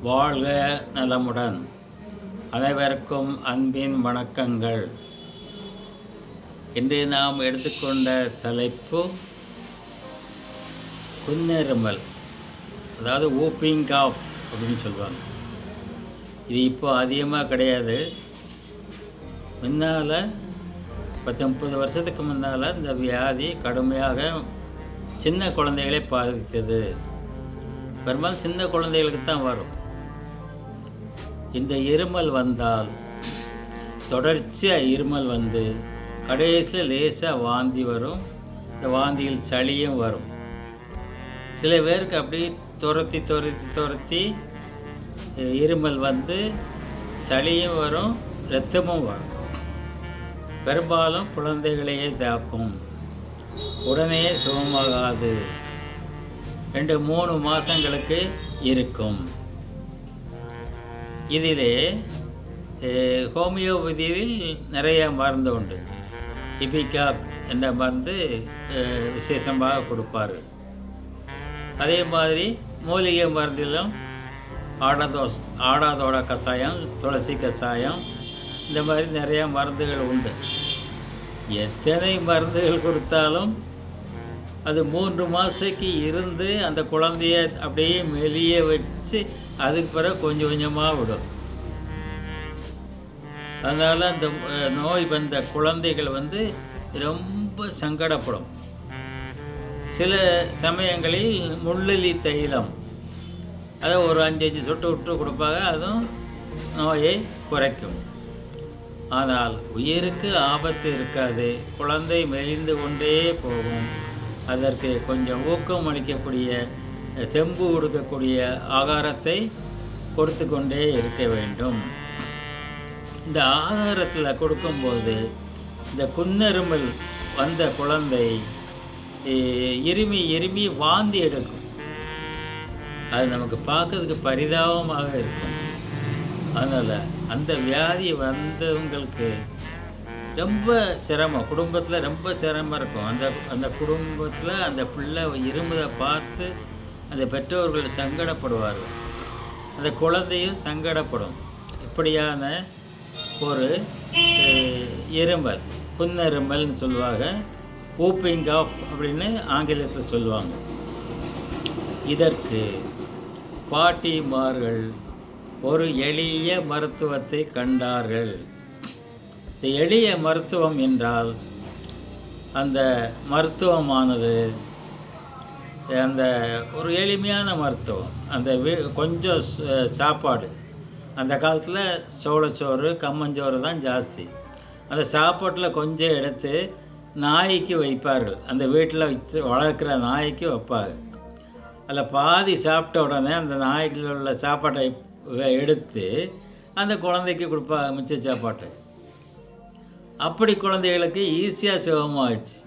வாழ்க நலமுடன். அனைவருக்கும் அன்பின் வணக்கங்கள். இன்று நாம் எடுத்துக்கொண்ட தலைப்பு குன்னெருமல், அதாவது ஊப்பிங் காஃப் அப்படின்னு சொல்லுவாங்க. இது இப்போ அதிகமாக கிடையாது. முன்னால் 30 வருஷத்துக்கு முன்னால் இந்த வியாதி கடுமையாக சின்ன குழந்தைகளை பாதித்தது. பெரும்பாலும் சின்ன குழந்தைகளுக்கு தான் வரும். இந்த இருமல் வந்தால் தொடர்ச்சியாக இருமல் வந்து கடைசியில் லேசாக வாந்தி வரும். இந்த வாந்தியில் சளியும் வரும். சில பேருக்கு அப்படி துரத்தி இருமல் வந்து சளியும் வரும், இரத்தமும் வரும். பெரும்பாலும் குழந்தைகளையே தாக்கும். உடனே சுகமாகாது. 2-3 மாதங்களுக்கு இருக்கும். இதிலே ஹோமியோபதியில் நிறைய மருந்து உண்டு. இபிகாக் என்ற மருந்து விசேஷமாக கொடுப்பார். அதே மாதிரி மூலிகை மருந்திலும் ஆடாதோட கஷாயம், துளசி கஷாயம், இந்த மாதிரி நிறையா மருந்துகள் உண்டு. எத்தனை மருந்துகள் கொடுத்தாலும் அது 3 மாதத்துக்கு இருந்து அந்த குழந்தைய அப்படியே மெலிய வச்சு அதுக்கு பிறகு கொஞ்சம் கொஞ்சமாக விடும். அதனால் அந்த நோய் வந்த குழந்தைகள் வந்து ரொம்ப சங்கடப்படும். சில சமயங்களில் முள்ளெலி தைலம் அதை ஒரு 5 சொட்டு விட்டு கொடுப்பாங்க. அதுவும் நோயை குறைக்கும். ஆனால் உயிருக்கு ஆபத்து இருக்காது. குழந்தை மெலிந்து கொண்டே போகும். அதற்கு கொஞ்சம் ஊக்கம் அளிக்கக்கூடிய, தெம்பு கொடுக்கக்கூடிய ஆகாரத்தை கொடுத்து கொண்டே இருக்க வேண்டும். இந்த ஆகாரத்தில் கொடுக்கும்போது இந்த குன்னெருமல் வந்த குழந்தை இருமி வாந்தி எடுக்கும். அது நமக்கு பார்க்கறதுக்கு பரிதாபமாக இருக்கும். அதனால் அந்த வியாதி வந்தவங்களுக்கு ரொம்ப சிரமம், குடும்பத்தில் ரொம்ப சிரமம் இருக்கும். அந்த குடும்பத்தில் அந்த பிள்ளை இருமுதை பார்த்து அந்த பெற்றோர்கள் சங்கடப்படுவார்கள். அந்த குழந்தையும் சங்கடப்படும். இப்படியான ஒரு இருமல், குன்னெருமல்னு சொல்லுவாங்க. ஊப்பிங் காஃப் அப்படின்னு ஆங்கிலத்தில் சொல்லுவாங்க. இதற்கு பாட்டிமார்கள் ஒரு எளிய மருத்துவத்தை கண்டார்கள். இந்த எளிய மருத்துவம் என்றால் அந்த மருத்துவமானது அந்த ஒரு எளிமையான மருத்துவம். அந்த கொஞ்சம் சாப்பாடு, அந்த காலத்தில் சோளச்சோறு, கம்மஞ்சோறு தான் ஜாஸ்தி. அந்த சாப்பாட்டில் கொஞ்சம் எடுத்து நாய்க்கு வைப்பார்கள். அந்த வீட்டில் வச்சு வளர்க்குற நாய்க்கு வைப்பாங்க. அதில் பாதி சாப்பிட்ட உடனே அந்த நாய்க்கு உள்ள சாப்பாட்டை எடுத்து அந்த குழந்தைக்கு கொடுப்பாங்க, மிச்ச சாப்பாட்டை. அப்படி குழந்தைகளுக்கு ஈஸியாக சுகமாகிடுச்சு.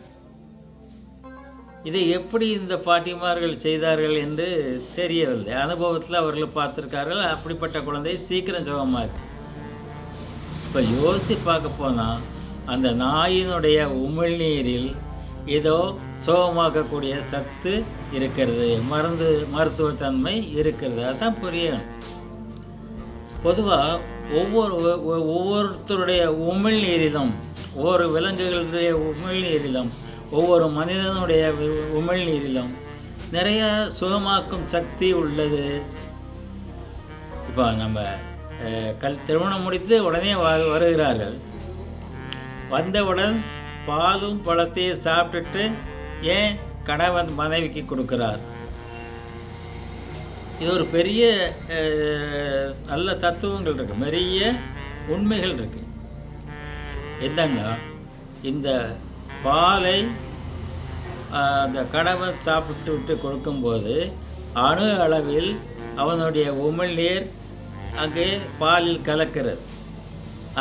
இதை எப்படி இந்த பாட்டிமார்கள் செய்தார்கள் என்று தெரியவில்லை. அனுபவத்தில் அவர்கள் பார்த்துருக்கார்கள். அப்படிப்பட்ட குழந்தை சீக்கிரம் சுகமாகிடுச்சு. இப்போ யோசித்து பார்க்க போனால் அந்த நாயினுடைய உமிழ்நீரில் ஏதோ சுகமாக்கக்கூடிய சத்து இருக்கிறது, மருத்துவத்தன்மை இருக்கிறது. அதுதான் புரியணும். பொதுவாக ஒவ்வொருத்தருடைய உமிழ்நீரிலும், ஒவ்வொரு விலங்குகளுடைய உமிழ்நீரிலும், ஒவ்வொரு மனிதனுடைய உமிழ்நீரிலும் நிறைய சுகமாக்கும் சக்தி உள்ளது. இப்போ நம்ம திருமணம் முடித்து உடனே வருகிறார்கள். வந்தவுடன் பாலும் பழத்தையும் சாப்பிட்டுட்டு ஏன் கணவன் மனைவிக்கு கொடுக்குறார்? இது ஒரு பெரிய நல்ல தத்துவங்கள் இருக்குது, நிறைய உண்மைகள் இருக்குது. என்னன்னா, இந்த பாலை அந்த கணவன் சாப்பிட்டு விட்டு கொடுக்கும்போது அணு அளவில் அவனுடைய உமிழ்நீர் அங்கே பாலில் கலக்கிறது.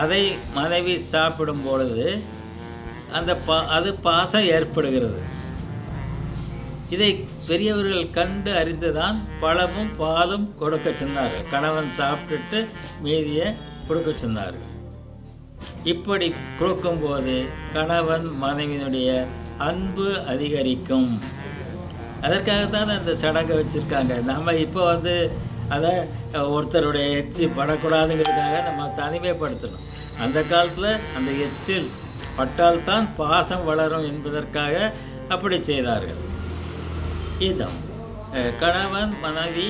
அதை மனைவி சாப்பிடும் பொழுது அது பாசம் ஏற்படுகிறது. இதை பெரியவர்கள் கண்டு அறிந்துதான் பழமும் பாலும் கொடுக்க சொன்னார்கள். கணவன் சாப்பிட்டுட்டு மீதியை கொடுக்க சொன்னார்கள். இப்படி கொடுக்கும்போது கணவன் மனைவியினுடைய அன்பு அதிகரிக்கும். அதற்காகத்தான் அந்த சடங்கை வச்சுருக்காங்க. நம்ம இப்போ அதை ஒருத்தருடைய எச்சி படக்கூடாதுங்கிறதுக்காக நம்ம தனிமைப்படுத்தணும். அந்த காலத்தில் அந்த எச்சில் பட்டால்தான் பாசம் வளரும் என்பதற்காக அப்படி செய்தார்கள். இதுதான் கணவன் மனைவி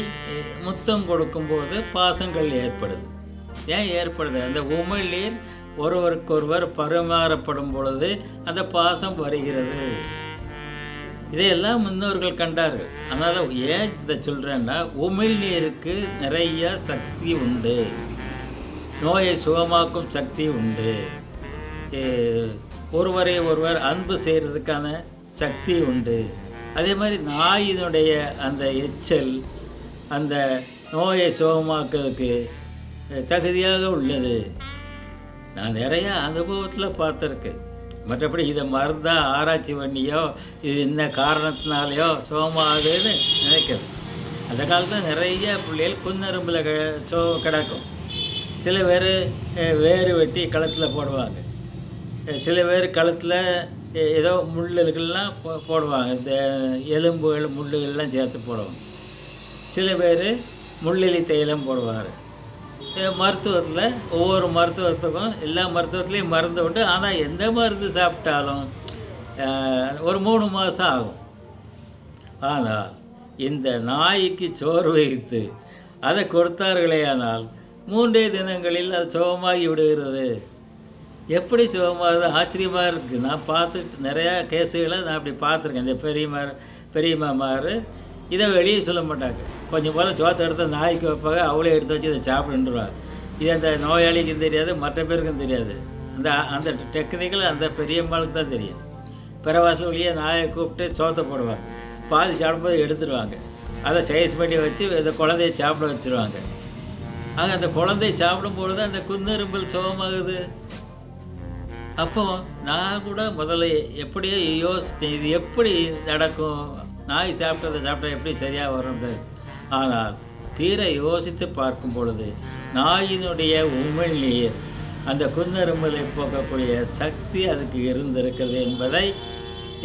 முத்தம் கொடுக்கும்போது பாசங்கள் ஏற்படுது. ஏன் ஏற்படுது? அந்த உமிழ்நீர் ஒருவருக்கொருவர் பரிமாறப்படும் பொழுது அந்த பாசம் வருகிறது. இதையெல்லாம் முன்னோர்கள் கண்டார்கள். அதனால் ஏன் இதை சொல்கிறேன்னா, உமிழ்நீருக்கு நிறைய சக்தி உண்டு, நோயை சுகமாக்கும் சக்தி உண்டு, ஒருவரை ஒருவர் அன்பு செய்கிறதுக்கான சக்தி உண்டு. அதே மாதிரி நாயினுடைய அந்த எச்சல் அந்த நோயை சுகமாக்கிறதுக்கு தகுதியாக உள்ளது. நான் நிறையா அனுபவத்தில் பார்த்துருக்கேன். மற்றபடி இதை மருந்தாக ஆராய்ச்சி பண்ணியோ இது என்ன காரணத்தினாலேயோ சுகமாகுதுன்னு நினைக்கிறது. அந்த காலத்தில் நிறைய பிள்ளைகள் குன்னரும்பில் கிடக்கும். சில பேர் வேறு வெட்டி கழுத்தில் போடுவாங்க, சில பேர் கழுத்தில் ஏதோ முள்ளுகள்லாம் போடுவாங்க, இந்த எலும்புகள் முள்ளுகள்லாம் சேர்த்து போடுவாங்க. சில பேர் முள்ளெலி தைலம் போடுவார். மருத்துவத்தில் ஒவ்வொரு மருத்துவத்துக்கும் எல்லா மருத்துவத்துலேயும் மருந்து உண்டு. ஆனால் எந்த மருந்து சாப்பிட்டாலும் ஒரு 3 மாதம் ஆகும். ஆனால் இந்த நாய்க்கு சோறு வைத்து அதை கொடுத்தார்களே ஆனால் 3 தினங்களில் அது சுகமாகி விடுகிறது. எப்படி சுகமாகுது? ஆச்சரியமாக இருக்குது. நான் பார்த்துட்டு நிறையா கேஸுகளை நான் அப்படி பார்த்துருக்கேன். இந்த பெரியம்மாமார் இதை வெளியே சொல்ல மாட்டாங்க. கொஞ்சம் போல் சோத்தை எடுத்து நாய்க்கு வைப்பாங்க, அவளே எடுத்து வச்சு இதை சாப்பிடுன்றாங்க. இது அந்த நோயாளிக்கும் தெரியாது, மற்ற பேருக்கும் தெரியாது. அந்த டெக்னிக்கல் அந்த பெரியம்மாளுக்கு தான் தெரியும். பிறவாசல் வழியே நாயை கூப்பிட்டு சோத்தை போடுவாங்க, பாதி சாப்பிடும்போது எடுத்துடுவாங்க, அதை சைஸ் பண்ணி வச்சு இந்த குழந்தைய சாப்பிட வச்சுருவாங்க. ஆக அந்த குழந்தைய சாப்பிடும்பொழுது அந்த குன்னெரும்பல் சுகமாகுது. அப்போது நான் கூட முதல்ல எப்படியோ யோசித்தேன், இது எப்படி நடக்கும், நாய் சாப்பிட்டா எப்படி சரியாக வரும்ன்றது. ஆனால் தீர யோசித்து பார்க்கும் பொழுது நாயினுடைய உமிழ்நீர் அந்த குன்னெரும்பலை போக்கக்கூடிய சக்தி அதுக்கு இருந்திருக்கிறது என்பதை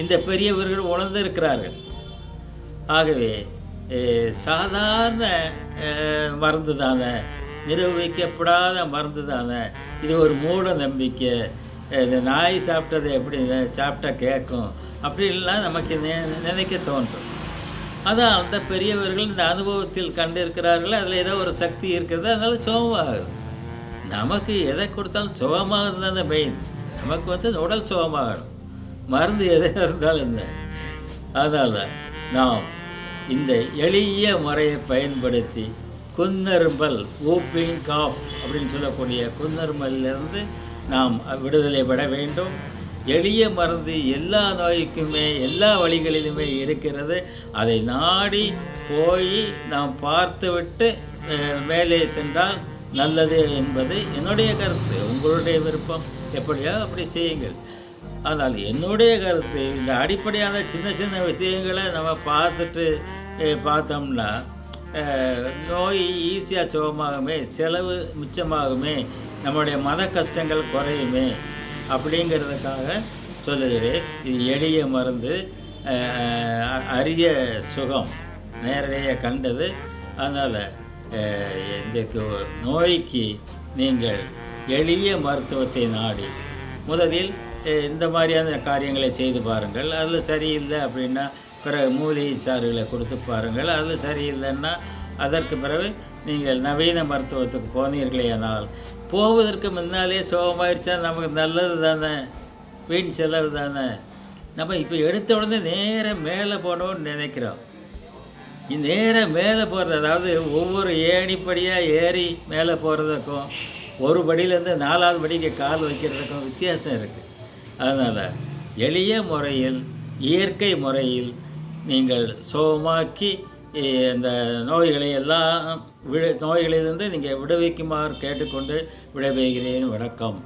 இந்த பெரியவர்கள் உணர்ந்திருக்கிறார்கள். ஆகவே சாதாரண மருந்து தானே, நிரூபிக்கப்படாத மருந்து தானே, இது ஒரு மூட நம்பிக்கை, இந்த நாய் சாப்பிட்டதை எப்படி சாப்பிட்டா கேட்கும் அப்படின்லாம் நமக்கு நினைக்க தோன்றும். அதான் அந்த பெரியவர்கள் இந்த அனுபவத்தில் கண்டிருக்கிறார்கள். அதில் ஏதோ ஒரு சக்தி இருக்கிறது, அதனால சுகமாகுது. நமக்கு எதை கொடுத்தாலும் சுகமாகுது தானே மெயின். நமக்கு உடல் சுகமாகணும், மருந்து எதை இருந்தாலும் என்ன. அதனால் நாம் இந்த எளிய முறையை பயன்படுத்தி குன்னெரும்பல், வூப்பிங் காஃப் அப்படின்னு சொல்லக்கூடிய குன்னெரும்பலிலிருந்து நாம் விடுதலை பெற வேண்டும். எளிய மருந்து எல்லா நோய்க்குமே எல்லா வழிகளிலுமே இருக்கிறது. அதை நாடி போய் நாம் பார்த்துவிட்டு மேலே சென்றால் நல்லது என்பது என்னுடைய கருத்து. உங்களுடைய விருப்பம் எப்படியோ அப்படி செய்யுங்கள். ஆனால் என்னுடைய கருத்து, இந்த அடிப்படையான சின்ன சின்ன விஷயங்களை நம்ம பார்த்தோம்னா நோய் ஈஸியாக சுகமாகுமே, செலவு மிச்சமாகுமே, நம்முடைய மன கஷ்டங்கள் குறையுமே அப்படிங்கிறதுக்காக சொல்லுகிறேன். இது எளிய மருந்து, அரிய சுகம், நேரடியாக கண்டது. அதனால் இந்த நோய்க்கு நீங்கள் எளிய மருத்துவத்தை நாடி முதலில் இந்த மாதிரியான காரியங்களை செய்து பாருங்கள். அதில் சரியில்லை அப்படின்னா பிறகு மூலிகை சாறுகளை கொடுத்து பாருங்கள். அதில் சரியில்லைன்னா அதற்கு பிறகு நீங்கள் நவீன மருத்துவத்துக்கு போனீர்களேனால், போவதற்கு முன்னாலே சுகமாயிடுச்சா நமக்கு நல்லது தானே, வீண் செலவு தானே. நம்ம இப்போ எடுத்த உடனே நேராக மேலே போகணும்னு நினைக்கிறோம். நேராக மேலே போகிறது, அதாவது ஒவ்வொரு ஏணிப்படியாக ஏறி மேலே போகிறதுக்கும் ஒரு படியிலேருந்து 4வது படிக்கு கால் வைக்கிறதுக்கும் வித்தியாசம் இருக்குது. அதனால் எளிய முறையில், இயற்கை முறையில் நீங்கள் சுகமாக்கி இந்த நோய்களை எல்லாம் நோய்களிலிருந்து நீங்கள் விடுவிக்குமாறு கேட்டுக்கொண்டு விடைபெறுகிறேன். வணக்கம்.